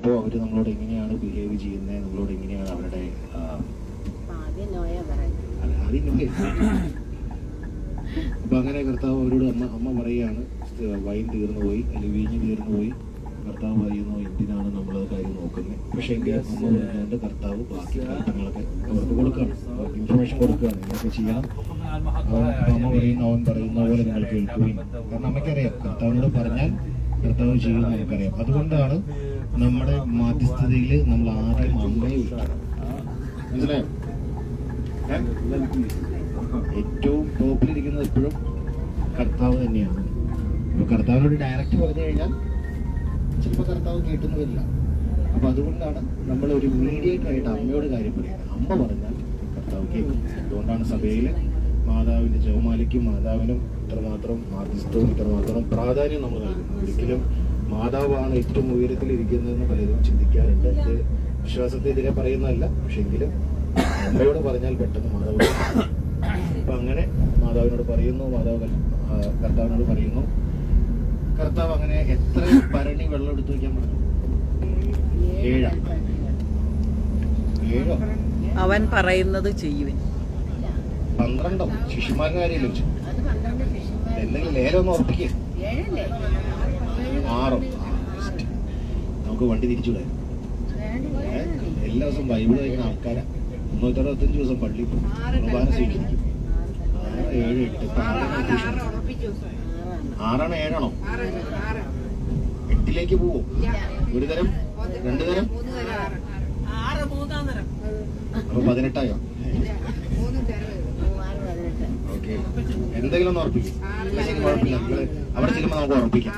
അപ്പോൾ അവർ നമ്മളോട് എങ്ങനെയാണ് ബിഹേവ് ചെയ്യുന്നത്, നമ്മളോട് എങ്ങനെയാണ് അവരുടെ അപ്പൊ അങ്ങനെ കർത്താവ് അവരോട് അമ്മ പറയുകയാണ്, വൈൻ തീർന്നു പോയി അല്ലെങ്കിൽ വീഞ്ഞ് തീർന്നു പോയി. കർത്താവ് പറയുന്നു, എന്തിനാണ് നമ്മളത് കാര്യം നോക്കുന്നത്? പക്ഷെ എങ്കിലും അമ്മ പറഞ്ഞുകൊണ്ട് കർത്താവ് ബാക്കി കൽപ്പനകളൊക്കെ അവർക്ക് കൊടുക്കുകയാണ്, ഇൻഫർമേഷൻ കൊടുക്കുകയാണ്, ഇതൊക്കെ ചെയ്യണം. അമ്മ പറയുന്നു, അവൻ പറയുന്ന പോലെ നിങ്ങൾ കേൾക്കുകയും. കാരണം നമുക്കറിയാം കർത്താവിനോട് പറഞ്ഞാൽ കർത്താവ് ചെയ്യുമെന്ന് നമുക്കറിയാം. അതുകൊണ്ടാണ് നമ്മുടെ മാധ്യസ്ഥതയിൽ നമ്മൾ ആദ്യം അമ്മയെ വിളിക്കണം. മനസ്സിലായോ? ഏറ്റവും ടോപ്പിലിരിക്കുന്നത് എപ്പോഴും കർത്താവ് തന്നെയാണ്. അപ്പൊ കർത്താവിനോട് ഡയറക്റ്റ് പറഞ്ഞു കഴിഞ്ഞാൽ ചിലപ്പോൾ കർത്താവ് കേട്ടുന്നു വരില്ല. അപ്പൊ അതുകൊണ്ടാണ് നമ്മൾ ഒരു മീഡിയേറ്റർ ആയിട്ട് അമ്മയോട് കാര്യം പറയുന്നത്. അമ്മ പറഞ്ഞാൽ കർത്താവ് കേൾക്കും. അതുകൊണ്ടാണ് സഭയില് മാതാവിന്റെ ജപമാലയ്ക്കും മാതാവിനും ഇത്രമാത്രം മാധ്യസ്ഥവും ഇത്രമാത്രം പ്രാധാന്യം നമ്മൾ നൽകുന്നത്. ഒരിക്കലും മാതാവാണ് ഏറ്റവും ഉയരത്തിലിരിക്കുന്നതെന്ന് പലരും ചിന്തിക്കാറുണ്ട്. എന്റെ വിശ്വാസത്തിനെതിരെ പറയുന്നതല്ല, പക്ഷെ എങ്കിലും അമ്മയോട് പറഞ്ഞാൽ പെട്ടെന്ന് മാതാവ്. അപ്പൊ അങ്ങനെ മാതാവിനോട് പറയുന്നു, കർത്താവിനോട് പറയുന്നു. കർത്താവ് അങ്ങനെ എത്ര ഭരണി വെള്ളം എടുത്തു വയ്ക്കാൻ പറഞ്ഞു? 7 അവൻ പറയുന്നത് ചെയ്യുവൻ. 12 ശിശുമാരുടെ കാര്യമല്ലേ വെച്ചു? എന്തെങ്കിലും ലേലം ഒന്ന് ഉറപ്പിക്കുക. 6 നമുക്ക് വണ്ടി തിരിച്ചുവിടാൻ. എല്ലാ ദിവസവും ബൈബിൾ വായിക്കുന്ന ആൾക്കാരാ. 365 ദിവസം പള്ളി കുർബാന സ്വീകരിക്കും. 7, 8, 6 7 8ലേക്ക് പോവും. 1 തരം 2 തരം അപ്പൊ 18 ഓക്കെ. എന്തെങ്കിലും ഒന്ന് ഉറപ്പിക്കും. കുഴപ്പമില്ല, നിങ്ങള് അവിടെ ചെല്ലുമ്പോ നമുക്ക് ഉറപ്പിക്കാം.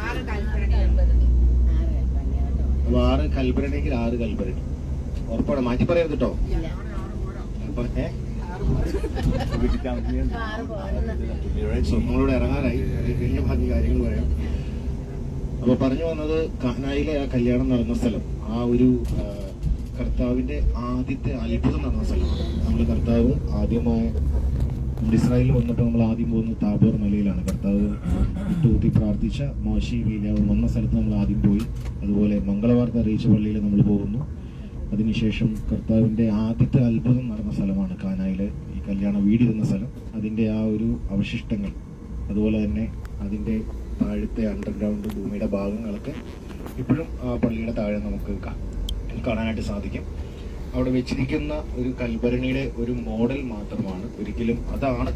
അപ്പൊ 6 കൽപ്പനയെങ്കിൽ 6 കൽപ്പന ഉറപ്പാണ്. മാറ്റി പറയരുത് കേട്ടോ. നമ്മളോട് ഇറങ്ങാനായി വീണ്ടും ബാക്കി കാര്യങ്ങൾ പറയാം. അപ്പൊ പറഞ്ഞു വന്നത്, കാനായിലെ ആ കല്യാണം നടന്ന സ്ഥലം, ആ ഒരു കർത്താവിന്റെ ആദ്യത്തെ അത്ഭുതം നടന്ന സ്ഥലമാണ്. നമ്മൾ കർത്താവ് ആദ്യമായി ഇസ്രായേലിൽ വന്നപ്പോൾ നമ്മൾ ആദ്യം പോകുന്നത് താബോർ മലയിലാണ്. കർത്താവ് തൂത്തി പ്രാർത്ഥിച്ച മോശി ഏലിയാവ് വന്ന സ്ഥലത്ത് നമ്മൾ ആദ്യം പോയി. അതുപോലെ മംഗളവാർത്ത അറിയിച്ച പള്ളിയിൽ നമ്മൾ പോകുന്നു. അതിനുശേഷം കർത്താവിന്റെ ആദ്യത്തെ അത്ഭുതം നടന്ന സ്ഥലമാണ് കാനായിലെ ഈ കല്യാണ വീടിരുന്ന സ്ഥലം. അതിന്റെ ആ ഒരു അവശിഷ്ടങ്ങൾ, അതുപോലെ തന്നെ അതിന്റെ താഴത്തെ അണ്ടർഗ്രൗണ്ട് ഭൂമിയുടെ ഭാഗങ്ങളൊക്കെ ഇപ്പോഴും ആ പള്ളിയുടെ താഴെ നമുക്ക് കാണാനായിട്ട് സാധിക്കും. അവിടെ വെച്ചിരിക്കുന്ന ഒരു കൽഭരണിയുടെ ഒരു മോഡൽ മാത്രമാണ്. ഒരിക്കലും അതാണ്